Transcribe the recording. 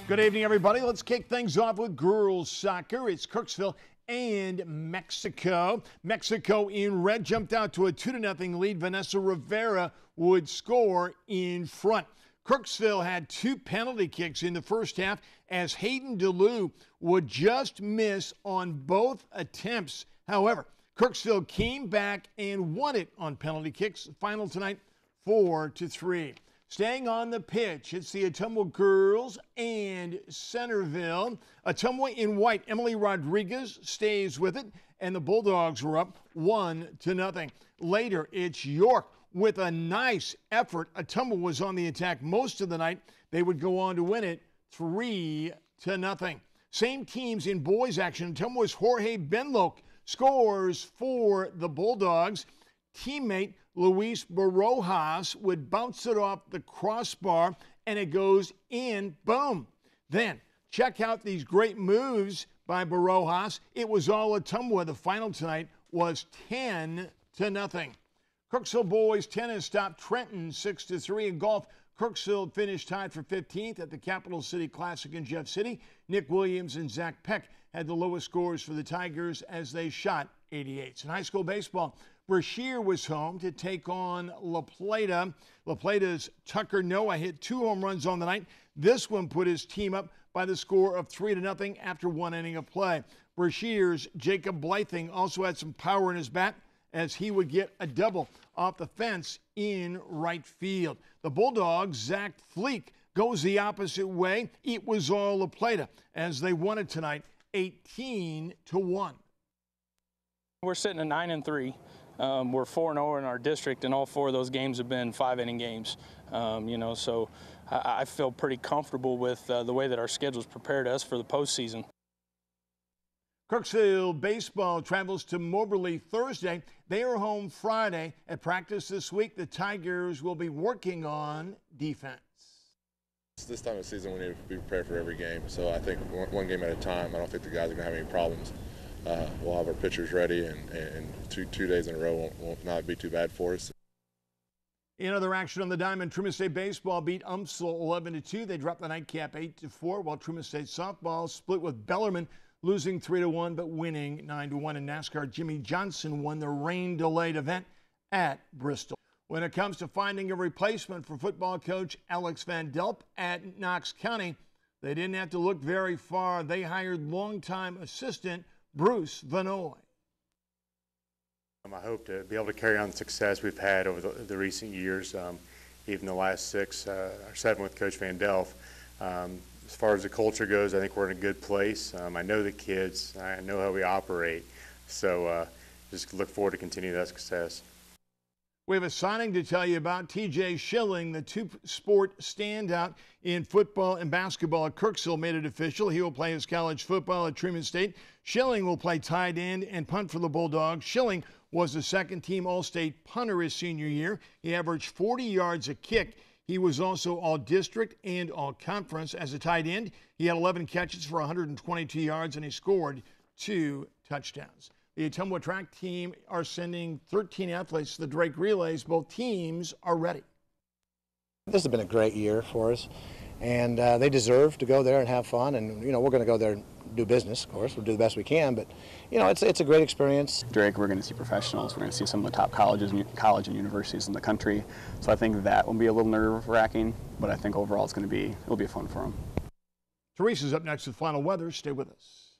Good evening, everybody. Let's kick things off with girls soccer. It's Kirksville and Mexico. Mexico in red jumped out to a 2-0 lead. Vanessa Rivera would score in front. Kirksville had 2 penalty kicks in the first half as Hayden DeLue would just miss on both attempts. However, Kirksville came back and won it on penalty kicks. Final tonight, 4-3. Staying on the pitch, it's the Ottumwa girls and Centerville. Ottumwa in white, Emily Rodriguez stays with it, and the Bulldogs were up 1-0. Later, it's York with a nice effort. Ottumwa was on the attack most of the night. They would go on to win it 3-0. Same teams in boys action. Ottumwa's Jorge Benloc scores for the Bulldogs. Teammate Luis Barojas would bounce it off the crossbar, and it goes in. Boom. Then check out these great moves by Barojas. It was all Ottumwa. The final tonight was 10-0. Kirksville boys tennis stopped Trenton 6-3. In golf, Kirksville finished tied for 15th at the Capital City Classic in Jeff City. Nick Williams and Zach Peck had the lowest scores for the Tigers as they shot 88s. In high school baseball, Brashear was home to take on La Plata. La Plata's Tucker Noah hit 2 home runs on the night. This one put his team up by the score of 3-0 after 1 inning of play. Brashear's Jacob Blything also had some power in his bat as he would get a double off the fence in right field. The Bulldogs' Zach Fleek goes the opposite way. It was all La Plata as they won it tonight 18-1. We're sitting at 9-3. We're 4-0 in our district, and all 4 of those games have been 5-inning games. So I feel pretty comfortable with the way that our schedule's prepared us for the postseason. Kirksville baseball travels to Moberly Thursday. They are home Friday. At practice this week, the Tigers will be working on defense. This time of the season, we need to be prepared for every game. So I think one game at a time. I don't think the guys are going to have any problems. We'll have our pitchers ready, and two days in a row won't not be too bad for us. In other action on the diamond, Truman State baseball beat UMSL 11-2. They dropped the nightcap 8-4, while Truman State softball split with Bellarmine, losing 3-1 but winning 9-1. In NASCAR, Jimmy Johnson won the rain-delayed event at Bristol. When it comes to finding a replacement for football coach Alex Van Delp at Knox County, they didn't have to look very far. They hired longtime assistant Bruce Vanoy. I hope to be able to carry on the success we've had over the recent years, even the last 6 or 7 with Coach Van Delp. As far as the culture goes, I think we're in a good place. I know the kids. I know how we operate. So just look forward to continuing that success. We have a signing to tell you about. TJ Schilling, the 2-sport standout in football and basketball at Kirksville, made it official. He will play his college football at Truman State. Schilling will play tight end and punt for the Bulldogs. Schilling was the second-team All-State punter his senior year. He averaged 40 yards a kick. He was also All-District and All-Conference. As a tight end, he had 11 catches for 122 yards, and he scored 2 touchdowns. The Ottumwa track team are sending 13 athletes to the Drake Relays. Both teams are ready. This has been a great year for us, and they deserve to go there and have fun. And, we're going to go there and do business, of course. We'll do the best we can, but, it's a great experience. Drake, we're going to see professionals. We're going to see some of the top college and universities in the country. So I think that will be a little nerve-wracking, but I think overall it'll be fun for them. Teresa's up next with final weather. Stay with us.